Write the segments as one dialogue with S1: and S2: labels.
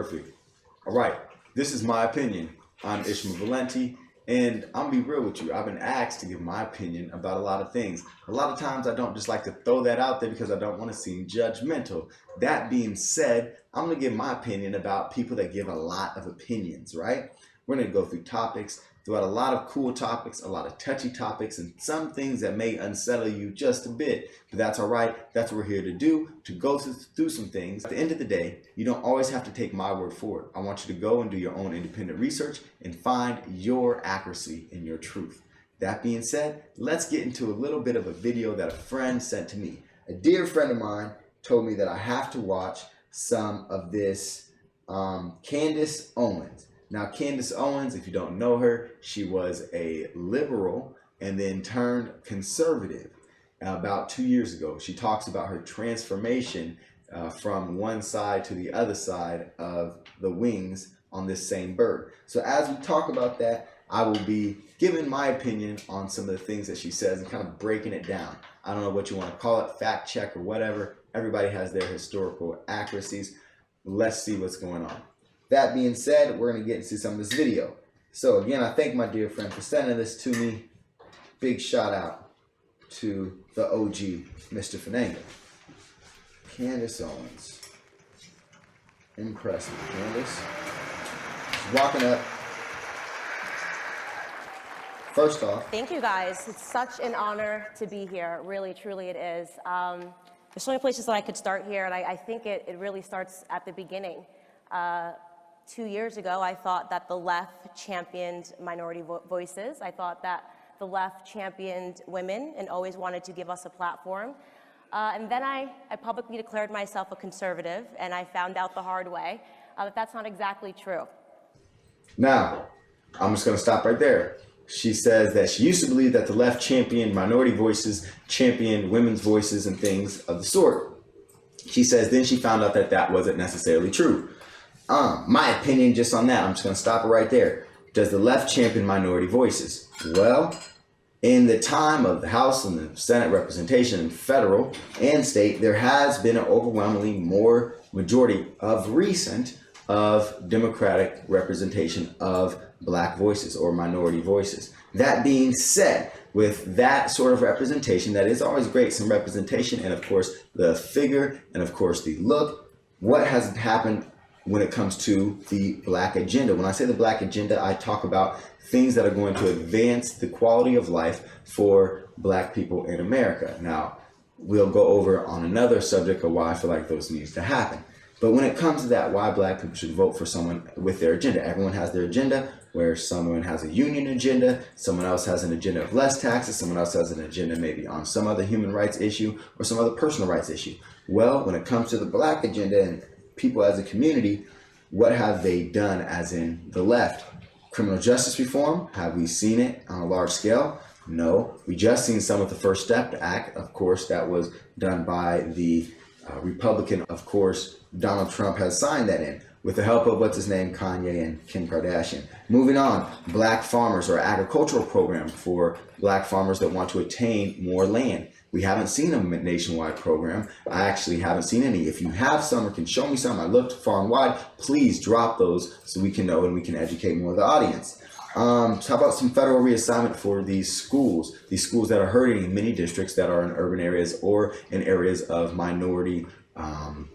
S1: Perfect. All right. This is my opinion. I'm Ishmael Valenti, and I'm gonna be real with you. I've been asked to give my opinion about a lot of things. A lot of times I don't just like to throw that out there because I don't want to seem judgmental. That being said, I'm gonna give my opinion about people that give a lot of opinions, right? We're gonna go through topics, throughout a lot of cool topics, a lot of touchy topics, and some things that may unsettle you just a bit. But that's all right. That's what we're here to do, to go through some things. At the end of the day, you don't always have to take my word for it. I want you to go and do your own independent research and find your accuracy and your truth. That being said, let's get into a little bit of a video that a friend sent to me. A dear friend of mine told me that I have to watch some of this Candace Owens. Now, Candace Owens, if you don't know her, she was a liberal and then turned conservative about 2 years ago. She talks about her transformation from one side to the other side of the wings on this same bird. So as we talk about that, I will be giving my opinion on some of the things that she says and kind of breaking it down. I don't know what you want to call it, fact check or whatever. Everybody has their historical accuracies. Let's see what's going on. That being said, we're going to get into some of this video. So again, I thank my dear friend for sending this to me. Big shout out to the OG, Mr. Fananga. Candace Owens. Impressive. Candace. She's walking up. First off.
S2: Thank you guys. It's such an honor to be here. Really, truly it is. There's so many places that I could start here, and I think it really starts at the beginning. 2 years ago, I thought that the left championed minority voices. I thought that the left championed women and always wanted to give us a platform. And then I publicly declared myself a conservative, and I found out the hard way that that's not exactly true.
S1: Now, I'm just going to stop right there. She says that she used to believe that the left championed minority voices, championed women's voices and things of the sort. She says then she found out that that wasn't necessarily true. My opinion just on that, I'm just going to stop it right there. Does the left champion minority voices? Well, in the time of the House and the Senate representation in federal and state, there has been an overwhelmingly more majority of recent of Democratic representation of black voices or minority voices. That being said, with that sort of representation, that is always great, some representation, and of course the figure, and of course the look, what has happened when it comes to the black agenda? When I say the black agenda, I talk about things that are going to advance the quality of life for black people in America. Now, we'll go over on another subject of why I feel like those needs to happen. But when it comes to that, why black people should vote for someone with their agenda. Everyone has their agenda, where someone has a union agenda, someone else has an agenda of less taxes, someone else has an agenda maybe on some other human rights issue or some other personal rights issue. Well, when it comes to the black agenda and people as a community, what have they done as in the left? Criminal justice reform, have we seen it on a large scale? No. We just seen some with the First Step Act, of course, that was done by the Republican, of course, Donald Trump has signed that in with the help of, what's his name, Kanye and Kim Kardashian. Moving on, black farmers or agricultural program for black farmers that want to attain more land. We haven't seen a nationwide program. I actually haven't seen any. If you have some or can show me some, I looked far and wide, please drop those so we can know and we can educate more of the audience. How about some federal reassignment for these schools that are hurting in many districts that are in urban areas or in areas of minority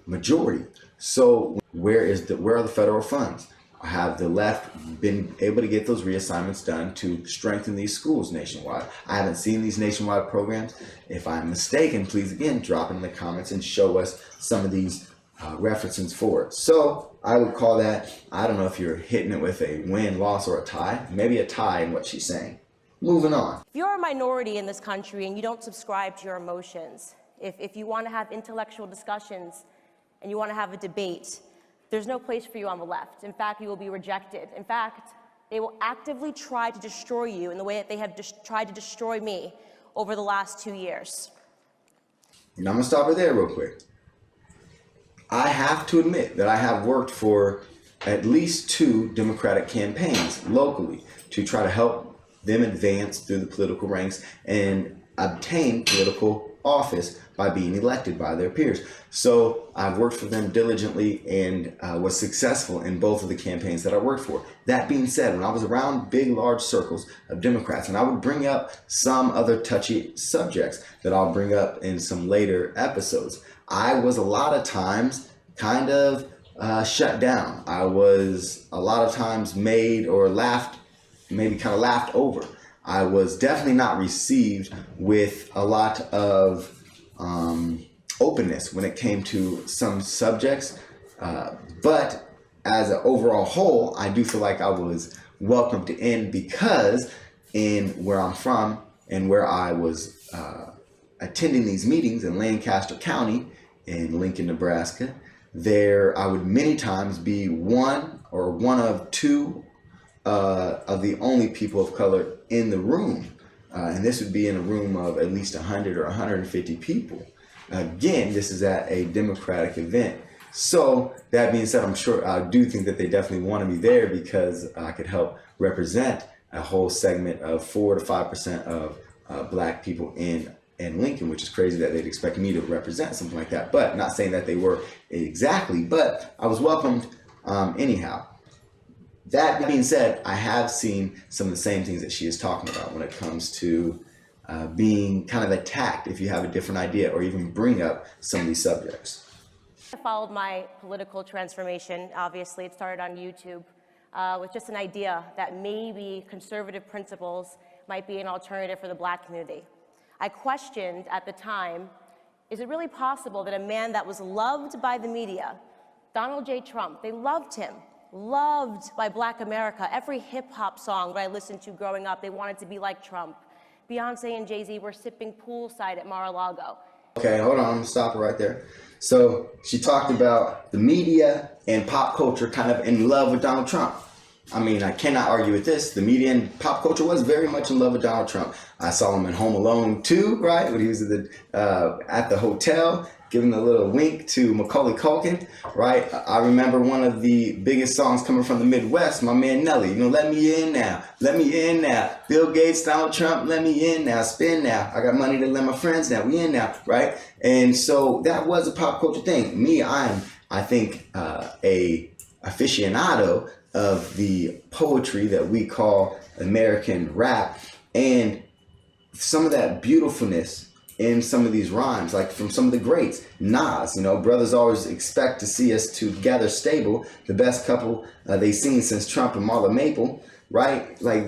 S1: majority. So where are the federal funds? Have the left been able to get those reassignments done to strengthen these schools nationwide? I haven't seen these nationwide programs. If I'm mistaken, please again drop in the comments and show us some of these references for it. So I would call that, I don't know if you're hitting it with a win, loss, or a tie. Maybe a tie in what she's saying. Moving on.
S2: If you're a minority in this country and you don't subscribe to your emotions, if you want to have intellectual discussions and you want to have a debate, there's no place for you on the left. In fact, you will be rejected. In fact, they will actively try to destroy you in the way that they have tried to destroy me over the last 2 years.
S1: Now I'm going to stop it there real quick. I have to admit that I have worked for at least 2 Democratic campaigns locally to try to help them advance through the political ranks and obtain political office by being elected by their peers. So I've worked for them diligently and was successful in both of the campaigns that I worked for. That being said, when I was around big, large circles of Democrats, and I would bring up some other touchy subjects that I'll bring up in some later episodes, I was a lot of times kind of shut down. I was a lot of times made or laughed, maybe kind of laughed over. I was definitely not received with a lot of openness when it came to some subjects. But as an overall whole, I do feel like I was welcomed in, because in where I'm from and where I was attending these meetings in Lancaster County in Lincoln, Nebraska, there I would many times be one of two of the only people of color in the room. And this would be in a room of at least 100 or 150 people. Again, this is at a Democratic event. So that being said, I'm sure I do think that they definitely want to be there, because I could help represent a whole segment of 4 to 5% of Black people in Lincoln, which is crazy that they'd expect me to represent something like that. But not saying that they were exactly, but I was welcomed anyhow. That being said, I have seen some of the same things that she is talking about when it comes to being kind of attacked if you have a different idea or even bring up some of these subjects.
S2: I followed my political transformation. Obviously, it started on YouTube with just an idea that maybe conservative principles might be an alternative for the Black community. I questioned at the time, is it really possible that a man that was loved by the media, Donald J. Trump, they loved him, loved by Black America. Every hip hop song that I listened to growing up, they wanted to be like Trump. Beyonce and Jay-Z were sipping poolside at Mar-a-Lago.
S1: Okay, hold on, I'm gonna stop it right there. So she talked about the media and pop culture kind of in love with Donald Trump. I mean, I cannot argue with this. The media and pop culture was very much in love with Donald Trump. I saw him in Home Alone 2, right? When he was at the hotel, giving a little wink to Macaulay Culkin, right? I remember one of the biggest songs coming from the Midwest, my man Nelly, let me in now, let me in now. Bill Gates, Donald Trump, let me in now, spin now. I got money to lend my friends now, we in now, right? And so that was a pop culture thing. Me, I think, a aficionado of the poetry that we call American rap, and some of that beautifulness in some of these rhymes, like from some of the greats. Nas, brothers always expect to see us together stable, the best couple they've seen since Trump and Marla Maple, right? Like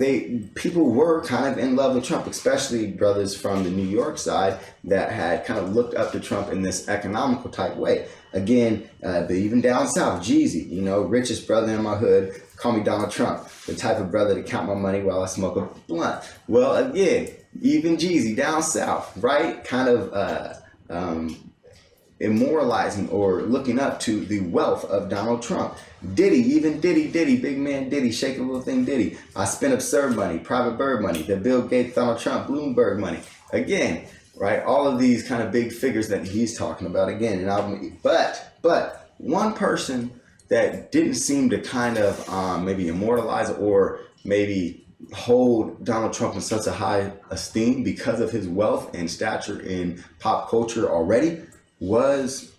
S1: people were kind of in love with Trump, especially brothers from the New York side that had kind of looked up to Trump in this economical type way. Again, but even down south, Jeezy, richest brother in my hood, call me Donald Trump, the type of brother to count my money while I smoke a blunt. Well, again, even Jeezy down south, right? Kind of immoralizing or looking up to the wealth of Donald Trump. Diddy, big man Diddy, shake a little thing Diddy. I spent absurd money, private bird money, the Bill Gates, Donald Trump, Bloomberg money. Again, right? All of these kind of big figures that he's talking about again. But one person that didn't seem to kind of maybe immortalize or maybe hold Donald Trump in such a high esteem because of his wealth and stature in pop culture already was,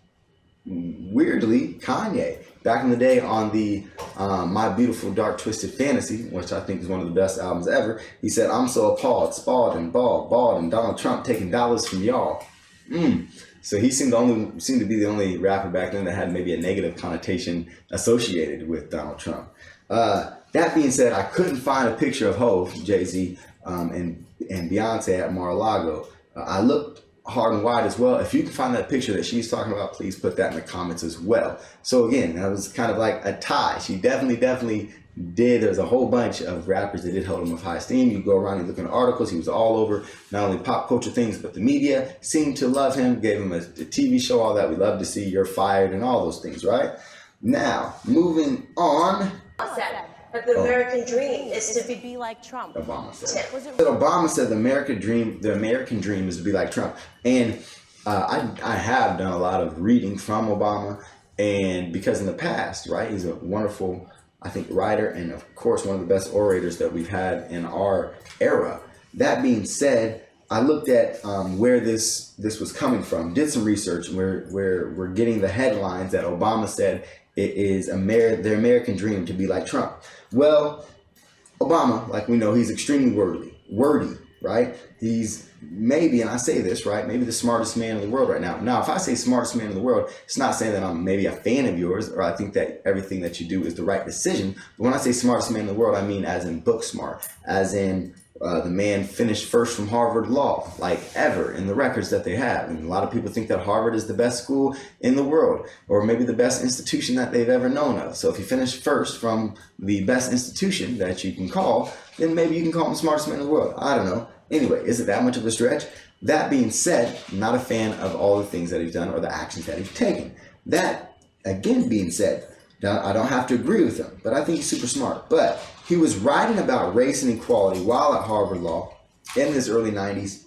S1: weirdly, Kanye. Back in the day on the My Beautiful Dark Twisted Fantasy, which I think is one of the best albums ever, he said, "I'm so appalled, spalled and bald, and Donald Trump taking dollars from y'all." So he seemed to be the only rapper back then that had maybe a negative connotation associated with Donald Trump. That being said, I couldn't find a picture of Hov, Jay-Z, and Beyonce at Mar-a-Lago. I looked hard and wide as well. If you can find that picture that she's talking about, please put that in the comments as well. So again, that was kind of like a tie. She definitely did. There's a whole bunch of rappers that did hold him with high esteem. You go around and look in articles, he was all over not only pop culture things, but the media seemed to love him, gave him a TV show, all that. We love to see You're Fired and all those things, right? Now, moving on.
S2: But the American dream is to be like Trump.
S1: Obama said. Obama said the American dream is to be like Trump. And I have done a lot of reading from Obama, and because in the past, right, he's a wonderful, I think, writer, and of course one of the best orators that we've had in our era. That being said, I looked at where this was coming from, did some research, and we're getting the headlines that Obama said it is their American dream to be like Trump. Well, Obama, like we know, he's extremely wordy, right? He's maybe, and I say this, right, maybe the smartest man in the world right now. Now, if I say smartest man in the world, it's not saying that I'm maybe a fan of yours or I think that everything that you do is the right decision. But when I say smartest man in the world, I mean as in book smart, as in the man finished first from Harvard Law, like ever in the records that they have. And a lot of people think that Harvard is the best school in the world, or maybe the best institution that they've ever known of. So if you finish first from the best institution that you can call, then maybe you can call him the smartest man in the world. I don't know. Anyway, is it that much of a stretch? That being said, I'm not a fan of all the things that he's done or the actions that he's taken. That, again, being said, I don't have to agree with him, but I think he's super smart. But he was writing about race and equality while at Harvard Law in his early 90s.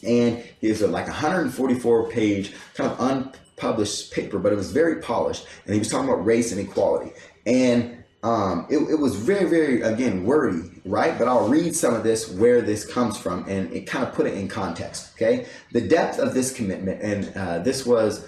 S1: And he was like a 144-page kind of unpublished paper, but it was very polished. And he was talking about race and equality. And it was very, very, again, wordy, right? But I'll read some of this, where this comes from, and it kind of put it in context, okay? The depth of this commitment, and this was...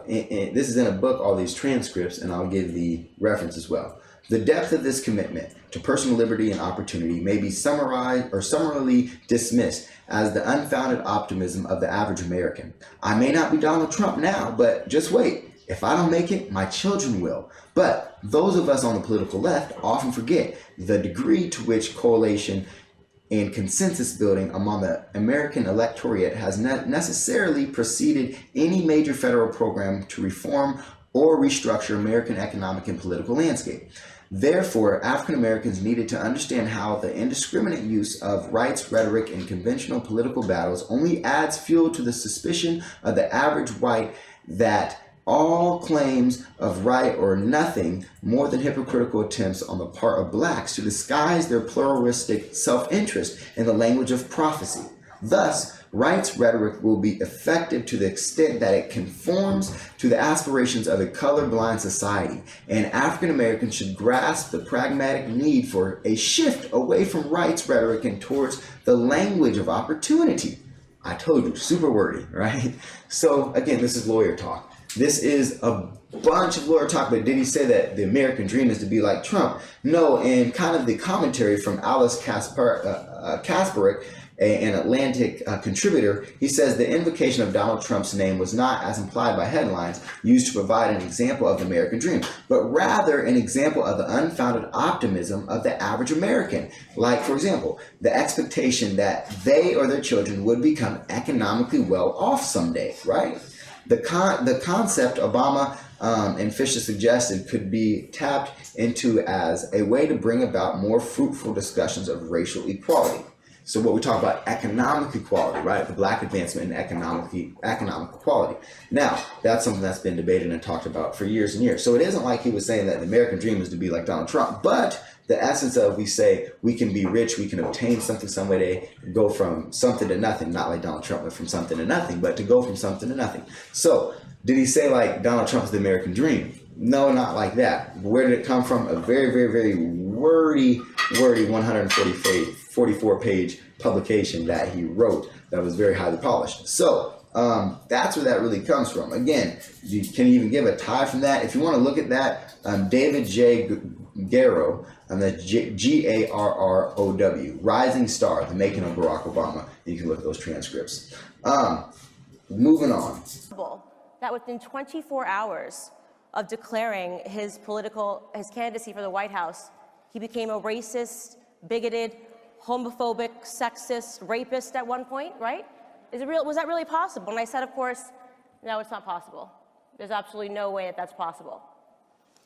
S1: this is in a book, all these transcripts, and I'll give the reference as well. The depth of this commitment to personal liberty and opportunity may be summarized or summarily dismissed as the unfounded optimism of the average American. I may not be Donald Trump now, but just wait. If I don't make it, my children will. But those of us on the political left often forget the degree to which coalition and consensus building among the American electorate has not necessarily preceded any major federal program to reform or restructure American economic and political landscape. Therefore, African Americans needed to understand how the indiscriminate use of rights rhetoric in conventional political battles only adds fuel to the suspicion of the average white that all claims of right or nothing more than hypocritical attempts on the part of blacks to disguise their pluralistic self-interest in the language of prophecy. Thus, rights rhetoric will be effective to the extent that it conforms to the aspirations of a colorblind society, and African Americans should grasp the pragmatic need for a shift away from rights rhetoric and towards the language of opportunity. I told you, super wordy, right? So again, this is lawyer talk. This is a bunch of lawyer talk, but did he say that the American dream is to be like Trump? No, and kind of the commentary from Alice Kasparek, an Atlantic contributor, he says the invocation of Donald Trump's name was not, as implied by headlines, used to provide an example of the American dream, but rather an example of the unfounded optimism of the average American. Like, for example, the expectation that they or their children would become economically well off someday, right? The concept Obama and Fisher suggested could be tapped into as a way to bring about more fruitful discussions of racial equality. So what we talk about, economic equality, right? The black advancement in economic equality. Now, that's something that's been debated and talked about for years and years. So it isn't like he was saying that the American dream is to be like Donald Trump, but the essence of, we say we can be rich, we can obtain something some way, to go from something to nothing, not like Donald Trump, but from something to nothing, but to go from something to nothing. So did he say like Donald Trump is the American dream? No, not like that. Where did it come from? A very, very, very wordy 144-page publication that he wrote that was very highly polished. So that's where that really comes from. Again, you can even give a tie from that. If you want to look at that, David J. Garrow, and that's Garrow, Rising Star, the making of Barack Obama. You can look at those transcripts. Moving on.
S2: That within 24 hours of declaring his candidacy for the White House, he became a racist, bigoted, homophobic, sexist, rapist at one point, right? Was that really possible? And I said, of course, no, it's not possible. There's absolutely no way that that's possible.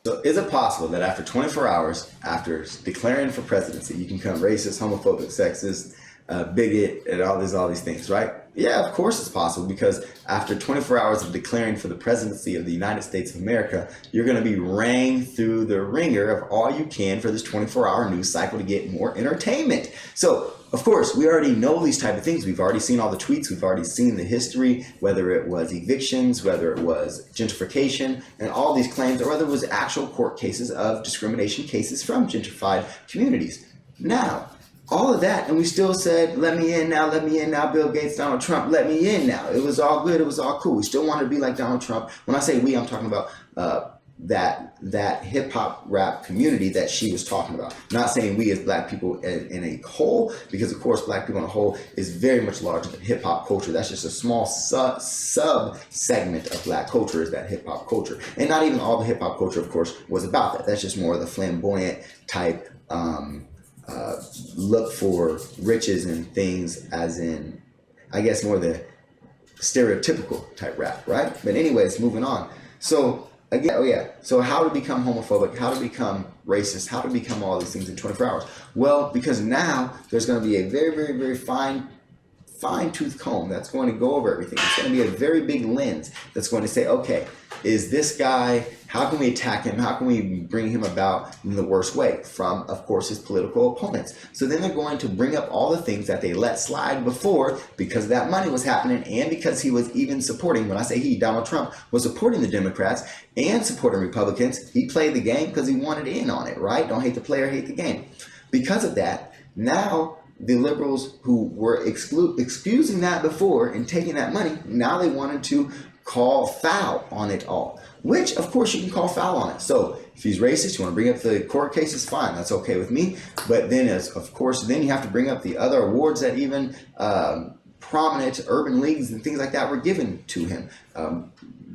S1: So is it possible that after 24 hours, after declaring for presidency, you can become racist, homophobic, sexist, bigot, and all these things, right? Yeah, of course it's possible, because after 24 hours of declaring for the presidency of the United States of America, you're going to be rang through the ringer of all you can for this 24-hour news cycle to get more entertainment. So, of course, we already know these type of things. We've already seen all the tweets. We've already seen the history, whether it was evictions, whether it was gentrification, and all these claims, or whether it was actual court cases of discrimination cases from gentrified communities. Now, all of that, and we still said, let me in now, Bill Gates, Donald Trump, let me in now. It was all good, it was all cool. We still wanted to be like Donald Trump. When I say we, I'm talking about that hip hop rap community that she was talking about. I'm not saying we as black people in a whole, because of course black people in a whole is very much larger than hip hop culture. That's just a small sub segment of black culture, is that hip hop culture. And not even all the hip hop culture, of course, was about that. That's just more of the flamboyant type look for riches and things, as in, I guess, more the stereotypical type rap, right? But anyways, moving on. So again, so how to become homophobic, how to become racist, how to become all these things in 24 hours? Well, because now there's going to be a very, very, very fine-tooth comb that's going to go over everything. It's going to be a very big lens that's going to say, okay, is this guy, how can we attack him? How can we bring him about in the worst way from, of course, his political opponents? So then they're going to bring up all the things that they let slide before, because that money was happening and because he was even supporting, when I say he, Donald Trump was supporting the Democrats and supporting Republicans. He played the game because he wanted in on it, right? Don't hate the player, hate the game. Because of that, now the liberals who were excusing that before and taking that money, now they wanted to call foul on it all, which of course you can call foul on it. So if he's racist, you want to bring up the court cases, fine, that's okay with me. But then of course, then you have to bring up the other awards that even prominent urban leagues and things like that were given to him.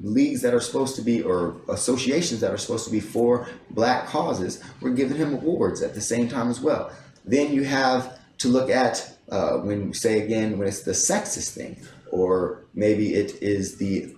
S1: Leagues that are supposed to be, or associations that are supposed to be for black causes, were giving him awards at the same time as well. Then you have to look at when it's the sexist thing, or maybe it is the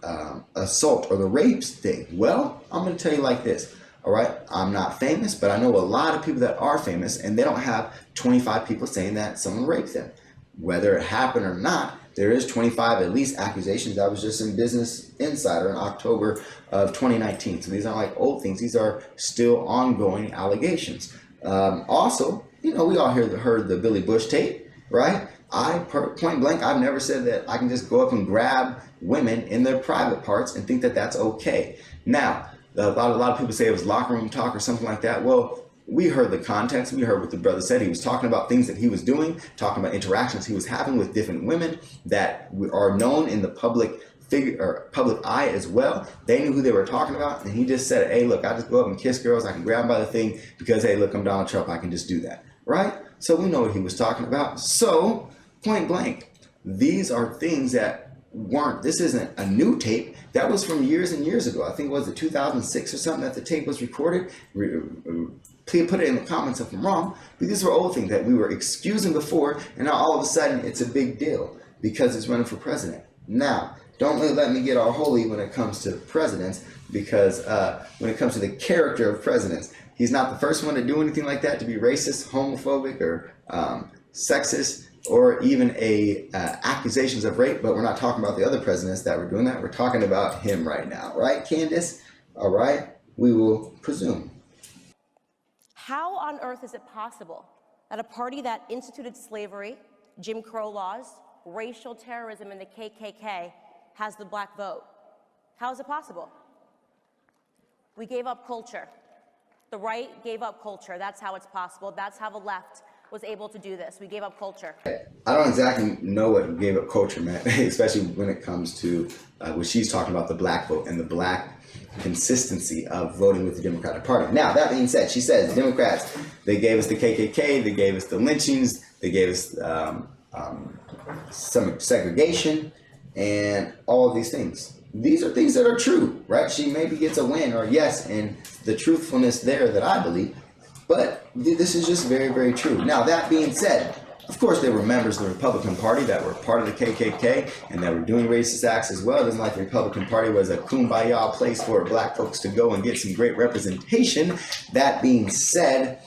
S1: assault or the rapes thing. Well, I'm going to tell you like this. All right, I'm not famous, but I know a lot of people that are famous, and they don't have 25 people saying that someone raped them. Whether it happened or not, there is 25 at least accusations. That was just in Business Insider in October of 2019. So these aren't like old things. These are still ongoing allegations. Also, we all heard the Billy Bush tape, right? Point blank, I've never said that I can just go up and grab women in their private parts and think that that's okay. Now, a lot of people say it was locker room talk or something like that. Well, we heard the context. We heard what the brother said. He was talking about things that he was doing, talking about interactions he was having with different women that are known in the public figure or public eye as well. They knew who they were talking about, and he just said, hey, look, I just go up and kiss girls. I can grab them by the thing because, hey, look, I'm Donald Trump. I can just do that, right? So we know what he was talking about. So point blank, these are things that this isn't a new tape. That was from years and years ago. I think it was 2006 or something that the tape was recorded. Please put it in the comments if I'm wrong. But these were old things that we were excusing before, and now all of a sudden it's a big deal because it's running for president. Now, don't let me get all holy when it comes to presidents, because when it comes to the character of presidents, he's not the first one to do anything like that, to be racist, homophobic, or sexist, or even accusations of rape. But we're not talking about the other presidents that were doing that. We're talking about him right now, right, Candace? All right, we will presume.
S2: How on earth is it possible that a party that instituted slavery, Jim Crow laws, racial terrorism, and the KKK has the black vote? How is it possible? We gave up culture. The right gave up culture. That's how it's possible. That's how the left was able to do this. We gave up culture.
S1: I don't exactly know what gave up culture, man, especially when it comes to what she's talking about, the black vote and the black consistency of voting with the Democratic Party. Now, that being said, she says, Democrats, they gave us the KKK, they gave us the lynchings, they gave us some segregation, and all of these things. These are things that are true, right? She maybe gets a win or yes, and the truthfulness there that I believe, but this is just very, very true. Now, that being said, of course, there were members of the Republican Party that were part of the KKK and that were doing racist acts as well. It isn't like the Republican Party was a kumbaya place for black folks to go and get some great representation. That being said,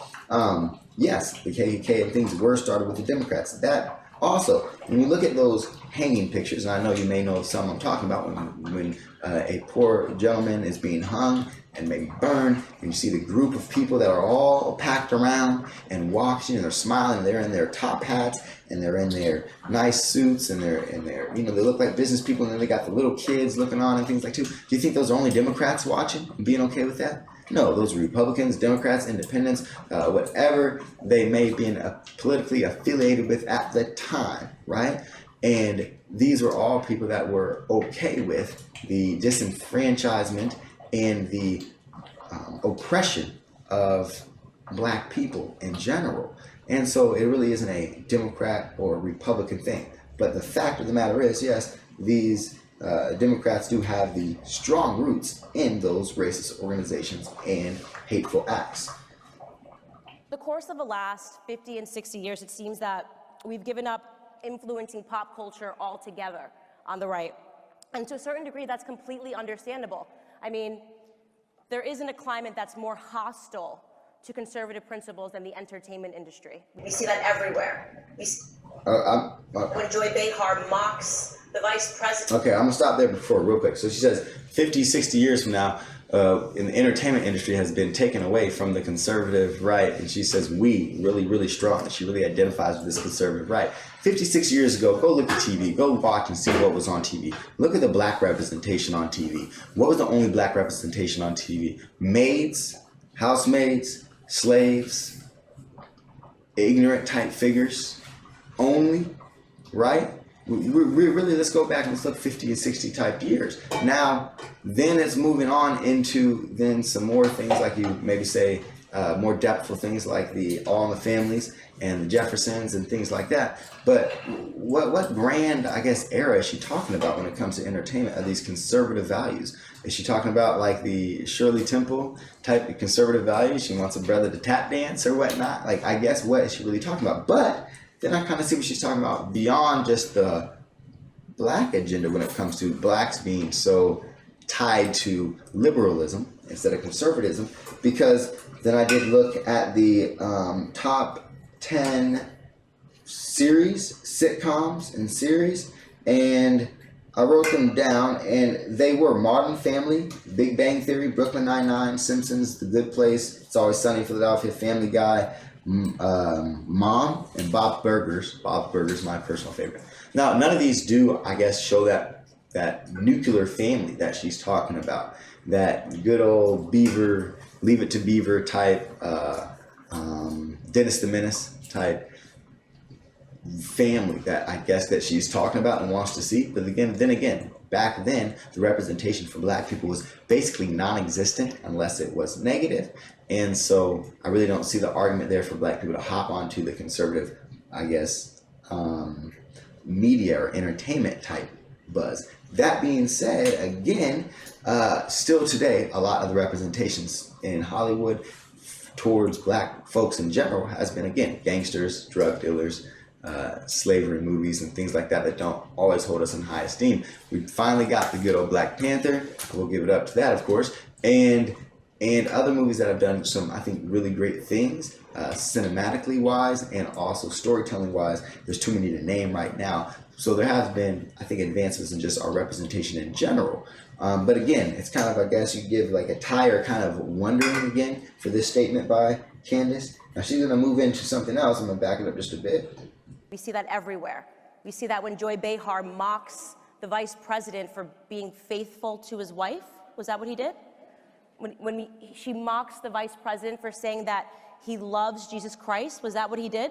S1: yes, the KKK and things were started with the Democrats. That also, when you look at those hanging pictures, and I know you may know some I'm talking about, when a poor gentleman is being hung and maybe burned, and you see the group of people that are all packed around and watching, and they're smiling, and they're in their top hats, and they're in their nice suits, and they're in their, they look like business people, and then they got the little kids looking on and things like that. Do you think those are only Democrats watching and being okay with that? No, those were Republicans, Democrats, Independents, whatever they may have been politically affiliated with at the time, right? And these were all people that were okay with the disenfranchisement and the oppression of black people in general. And so it really isn't a Democrat or Republican thing. But the fact of the matter is, yes, these Democrats do have the strong roots in those racist organizations and hateful acts.
S2: The course of the last 50 and 60 years, it seems that we've given up influencing pop culture altogether on the right. And to a certain degree, that's completely understandable. I mean, there isn't a climate that's more hostile to conservative principles than the entertainment industry. We see that everywhere. When Joy Behar mocks the vice president.
S1: Okay, I'm gonna stop there real quick. So she says 50, 60 years from now, in the entertainment industry has been taken away from the conservative right. And she says we really, really strong. She really identifies with this conservative right. 56 years ago, go look at TV, go watch and see what was on TV. Look at the black representation on TV. What was the only black representation on TV? Maids, housemaids, slaves, ignorant type figures only, right? We really, let's go back and let's look 50 and 60 type years. Now, then it's moving on into then some more things like you maybe say more depthful things like the All in the Families and the Jeffersons and things like that. But what grand, I guess, era is she talking about when it comes to entertainment of these conservative values? Is she talking about like the Shirley Temple type of conservative values? She wants a brother to tap dance or whatnot? Like, I guess what is she really talking about? But then I kind of see what she's talking about beyond just the black agenda when it comes to blacks being so tied to liberalism instead of conservatism, because then I did look at the top 10 sitcoms and series, and I wrote them down, and they were Modern Family, Big Bang Theory, Brooklyn Nine-Nine, Simpsons, The Good Place, It's Always Sunny in Philadelphia, Family Guy, Mom, and Bob Burgers. Bob Burgers, my personal favorite. Now, none of these do, I guess, show that nuclear family that she's talking about. That good old Beaver, Leave It to Beaver type, Dennis the Menace type family that I guess that she's talking about and wants to see. But then again, back then, the representation for black people was basically non-existent unless it was negative. And so I really don't see the argument there for black people to hop onto the conservative, I guess, media or entertainment type buzz. That being said, again, still today, a lot of the representations in Hollywood towards black folks in general has been, again, gangsters, drug dealers, slavery movies and things like that don't always hold us in high esteem. We finally got the good old Black Panther. We'll give it up to that, of course. And other movies that have done some, I think, really great things, cinematically wise and also storytelling wise. There's too many to name right now. So there has been, I think, advancements in just our representation in general. But again, it's kind of, I guess, you give like a tire kind of wondering again for this statement by Candace. Now she's going to move into something else. I'm going to back it up just a bit.
S2: We see that everywhere. We see that when Joy Behar mocks the vice president for being faithful to his wife. Was that what he did? When she mocks the vice president for saying that he loves Jesus Christ, was that what he did?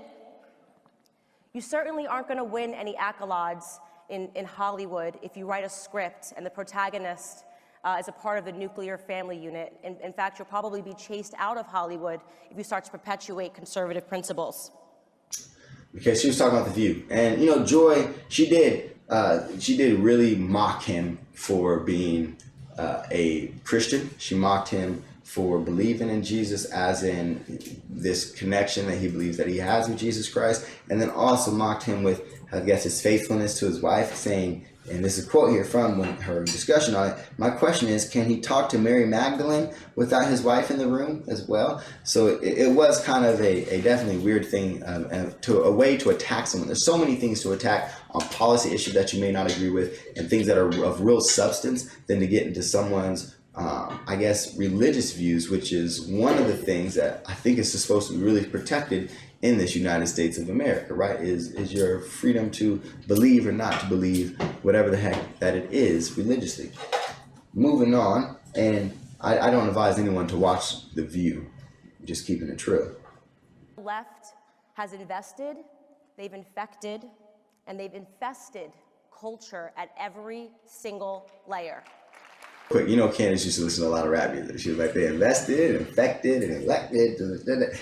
S2: You certainly aren't going to win any accolades in Hollywood if you write a script and the protagonist is a part of the nuclear family unit. In fact, you'll probably be chased out of Hollywood if you start to perpetuate conservative principles.
S1: Okay, she was talking about The View, and you know, Joy, she did really mock him for being a Christian. She mocked him for believing in Jesus, as in this connection that he believes that he has with Jesus Christ, and then also mocked him with, I guess, his faithfulness to his wife, saying, and this is a quote here from her discussion on it, my question is, can he talk to Mary Magdalene without his wife in the room as well? So it was kind of a definitely weird thing, a way to attack someone. There's so many things to attack on policy issues that you may not agree with and things that are of real substance than to get into someone's, I guess, religious views, which is one of the things that I think is supposed to be really protected in this United States of America, right? Is your freedom to believe or not to believe whatever the heck that it is religiously. Moving on, and I don't advise anyone to watch The View. Just keeping it true.
S2: The left has invested, they've infected, and they've infested culture at every single layer.
S1: Quick, you know, Candace used to listen to a lot of rap music. She was like, they invested, infected, and elected.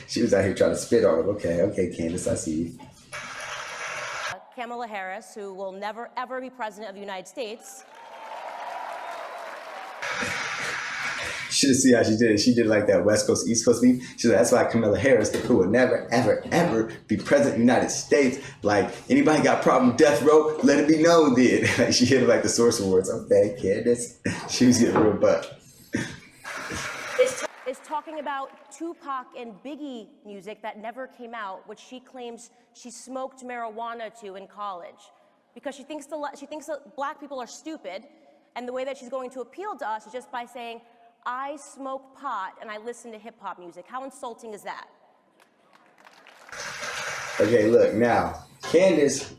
S1: She was out here trying to spit on it. Okay, Candace, I see you.
S2: Kamala Harris, who will never, ever be president of the United States.
S1: Should have seen how she did it. She did like that West Coast, East Coast beat. She said, that's why Kamala Harris, who will never, ever, ever be president of the United States. Like, anybody got a problem with death row, let it be known, did. Like, she hit like the source awards. Okay, Candace. She was getting real butt.
S2: Is talking about Tupac and Biggie music that never came out, which she claims she smoked marijuana to in college, because she thinks that black people are stupid, and the way that she's going to appeal to us is just by saying, I smoke pot and I listen to hip hop music. How insulting is that?
S1: Okay, look, now, Candace,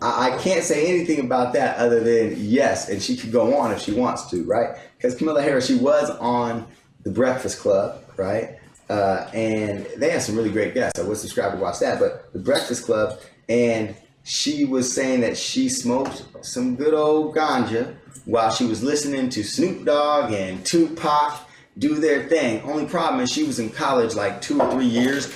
S1: I can't say anything about that other than yes, and she could go on if she wants to, right? Because Kamala Harris, she was on The Breakfast Club, right? And they had some really great guests. I would subscribe to watch that, but The Breakfast Club, and she was saying that she smoked some good old ganja while she was listening to Snoop Dogg and Tupac do their thing. Only problem is she was in college like 2 or 3 years.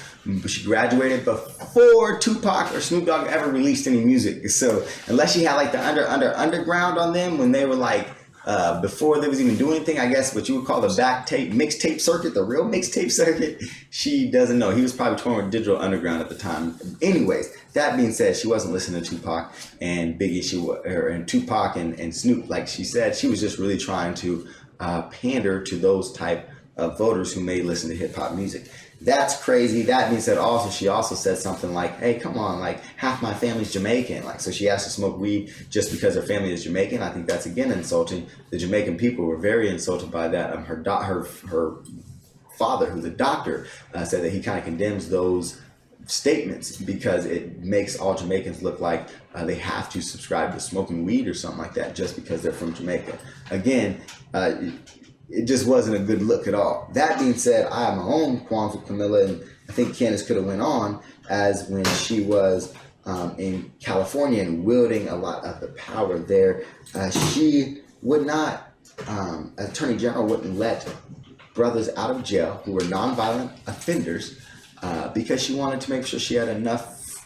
S1: She graduated before Tupac or Snoop Dogg ever released any music. So unless she had like the underground on them when they were like, before they was even doing anything, I guess what you would call the mixtape circuit, the real mixtape circuit, she doesn't know. He was probably touring with Digital Underground at the time. Anyways, that being said, she wasn't listening to Tupac and Biggie, and Tupac and Snoop. Like she said, she was just really trying to pander to those type of voters who may listen to hip hop music. That's crazy. That being said, she also said something like, hey, come on, like half my family's Jamaican. Like, so she has to smoke weed just because her family is Jamaican. I think that's again insulting. The Jamaican people were very insulted by that. Her father, who's a doctor, said that he kind of condemns those statements because it makes all Jamaicans look like they have to subscribe to smoking weed or something like that just because they're from Jamaica. Again, it just wasn't a good look at all. That being said, I have my own qualms with Camilla, and I think Candace could have went on as when she was in California and wielding a lot of the power there. She would not, Attorney General wouldn't let brothers out of jail who were nonviolent offenders because she wanted to make sure she had enough.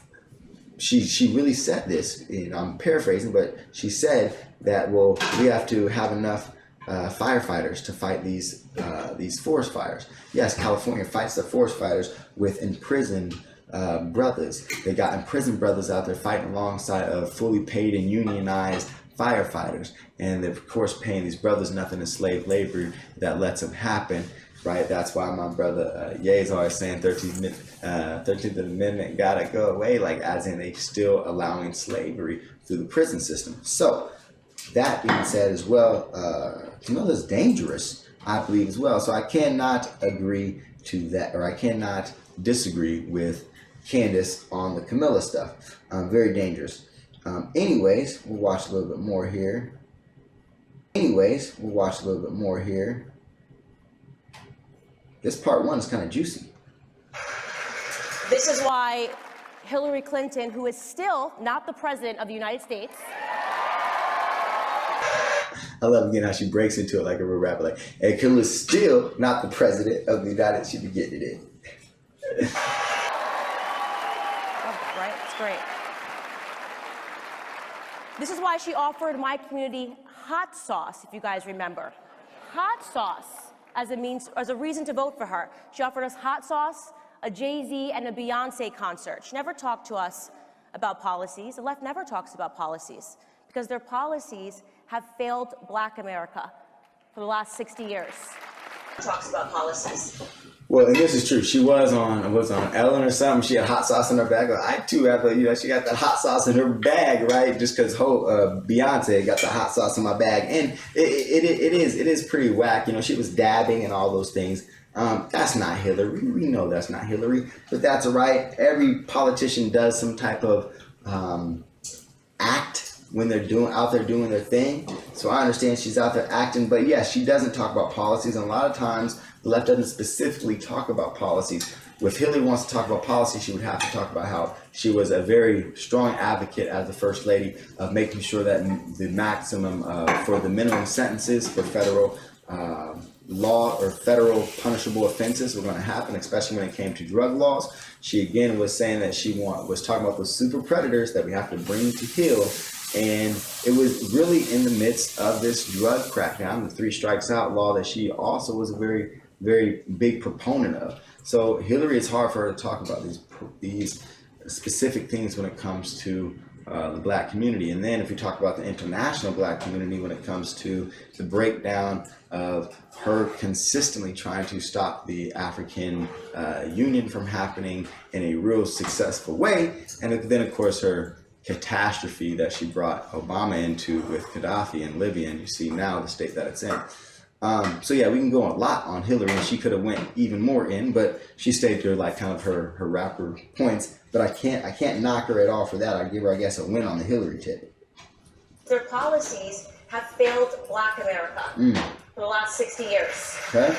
S1: She really said this, and I'm paraphrasing, but she said that, well, we have to have enough firefighters to fight these forest fires. Yes, California fights the forest fires with imprisoned brothers. They got imprisoned brothers out there fighting alongside of fully paid and unionized firefighters, and they're of course paying these brothers nothing to slave labor that lets them happen. Right, that's why my brother Ye is always saying 13th Amendment gotta go away, like as in they still allowing slavery through the prison system. So that being said as well, Camilla's dangerous, I believe as well. So I cannot agree to that, or I cannot disagree with Candace on the Camilla stuff. Very dangerous. Anyways, we'll watch a little bit more here. This part 1 is kind of juicy.
S2: This is why Hillary Clinton, who is still not the president of the United States.
S1: I love again how she breaks into it like a real rapper, like, and Camilla's still not the president of the United States. She be getting it in.
S2: Love that, right? It's great. This is why she offered my community hot sauce, if you guys remember. Hot sauce as a reason to vote for her. She offered us hot sauce, a Jay-Z and a Beyonce concert. She never talked to us about policies. The left never talks about policies because their policies have failed Black America for the last 60 years. Talks about policies.
S1: Well, and this is true. She was on Ellen or something. She had hot sauce in her bag. I too have, she got that hot sauce in her bag, right? Just because Beyonce got the hot sauce in my bag, and it is pretty whack. She was dabbing and all those things. That's not Hillary. We know that's not Hillary, but that's all right. Every politician does some type of act when they're out there doing their thing. So I understand she's out there acting, but yeah, she doesn't talk about policies. And a lot of times the left doesn't specifically talk about policies. If Hillary wants to talk about policy, she would have to talk about how she was a very strong advocate as the first lady of making sure that the maximum for the minimum sentences for federal law or federal punishable offenses were going to happen, especially when it came to drug laws. She again was saying that she was talking about those super predators that we have to bring to heel. And it was really in the midst of this drug crackdown, the 3 strikes out law that she also was a very, very big proponent of. So Hillary, it's hard for her to talk about these specific things when it comes to the black community. And then if we talk about the international black community, when it comes to the breakdown of her consistently trying to stop the African Union from happening in a real successful way. And then, of course, her catastrophe that she brought Obama into with Gaddafi and Libya, and you see now the state that it's in. So yeah, we can go a lot on Hillary, and she could have went even more in, but she stayed to like kind of her rapper points. But I can't knock her at all for that. I give her, I guess, a win on the Hillary tip.
S3: Their policies have failed Black America for the last 60 years.
S1: Okay.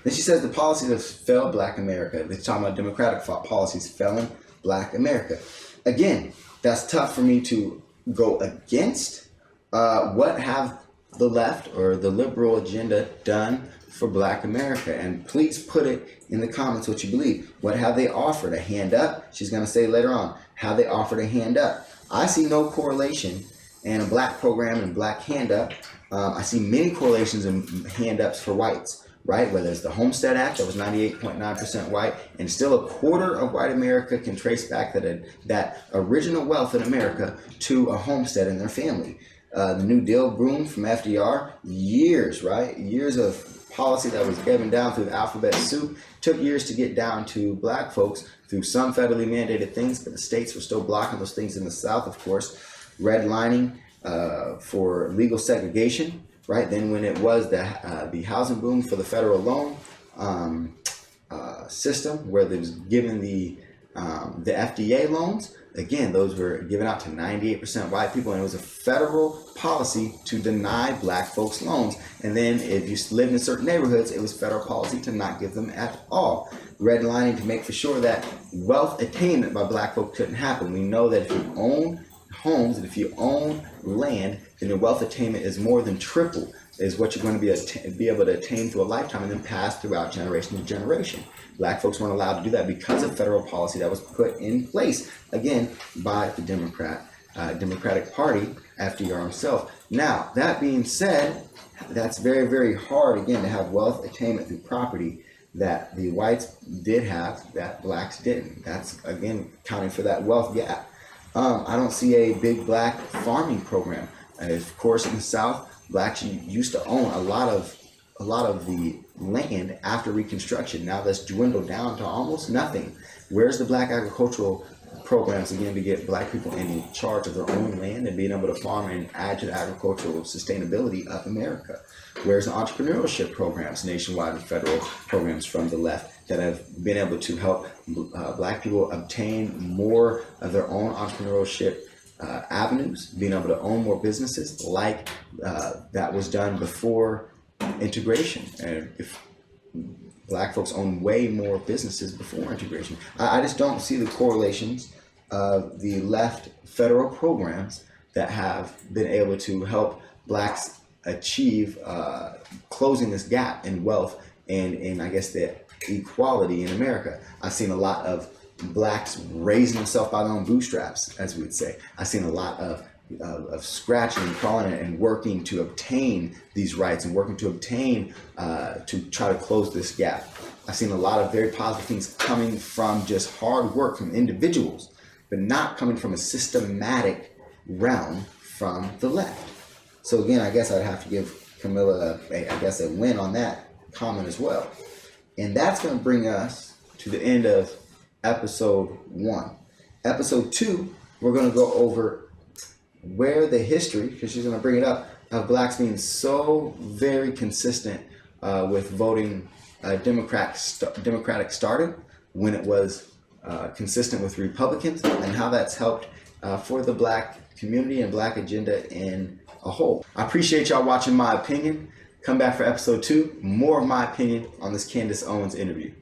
S1: Then she says the policies have failed Black America. They're talking about democratic policies failing Black America. Again, that's tough for me to go against. What have the left or the liberal agenda done for Black America? And please put it in the comments what you believe. What have they offered? A hand up? She's going to say later on, have they offered a hand up? I see no correlation in a black program and black hand up. I see many correlations in hand ups for whites, right? Whether it's the Homestead Act that was 98.9% white, and still a quarter of white America can trace back that original wealth in America to a homestead in their family. The New Deal boom from FDR, years of policy that was given down through the alphabet soup, took years to get down to black folks through some federally mandated things, but the states were still blocking those things in the South, of course. Redlining for legal segregation, right? Then when it was the housing boom for the federal loan system, where they was given the FDA loans, again, those were given out to 98% white people, and it was a federal policy to deny black folks loans. And then if you lived in certain neighborhoods, it was federal policy to not give them at all. Redlining to make for sure that wealth attainment by black folks couldn't happen. We know that if you own homes and if you own land, then your wealth attainment is more than triple is what you're going to be able to attain through a lifetime and then pass throughout generation to generation. Black folks weren't allowed to do that because of federal policy that was put in place, again, by the Democratic Party, FDR himself. Now, that being said, that's very, very hard, again, to have wealth attainment through property that the whites did have that blacks didn't. That's, again, counting for that wealth gap. I don't see a big black farming program. Of course, in the South, blacks used to own a lot of the land after Reconstruction. Now that's dwindled down to almost nothing. Where's the black agricultural programs, again, to get black people in charge of their own land and being able to farm and add to the agricultural sustainability of America? Where's the entrepreneurship programs, nationwide and federal programs from the left that have been able to help black people obtain more of their own entrepreneurship avenues, being able to own more businesses like that was done before integration? And if black folks own way more businesses before integration, I just don't see the correlations of the left federal programs that have been able to help blacks achieve closing this gap in wealth and in, I guess, the equality in America. I've seen a lot of blacks raising themselves by their own bootstraps, as we would say. I've seen a lot of scratching and crawling and working to obtain these rights and working to obtain to try to close this gap. I've seen a lot of very positive things coming from just hard work from individuals, but not coming from a systematic realm from the left. So again, I guess I'd have to give Camilla a win on that comment as well. And that's going to bring us to the end of episode 1. Episode 2, we're going to go over where the history, because she's going to bring it up, of blacks being so very consistent with voting Democratic started when it was consistent with Republicans, and how that's helped for the Black community and Black agenda in a whole. I appreciate y'all watching my opinion. Come back for episode 2, more of my opinion on this Candace Owens interview.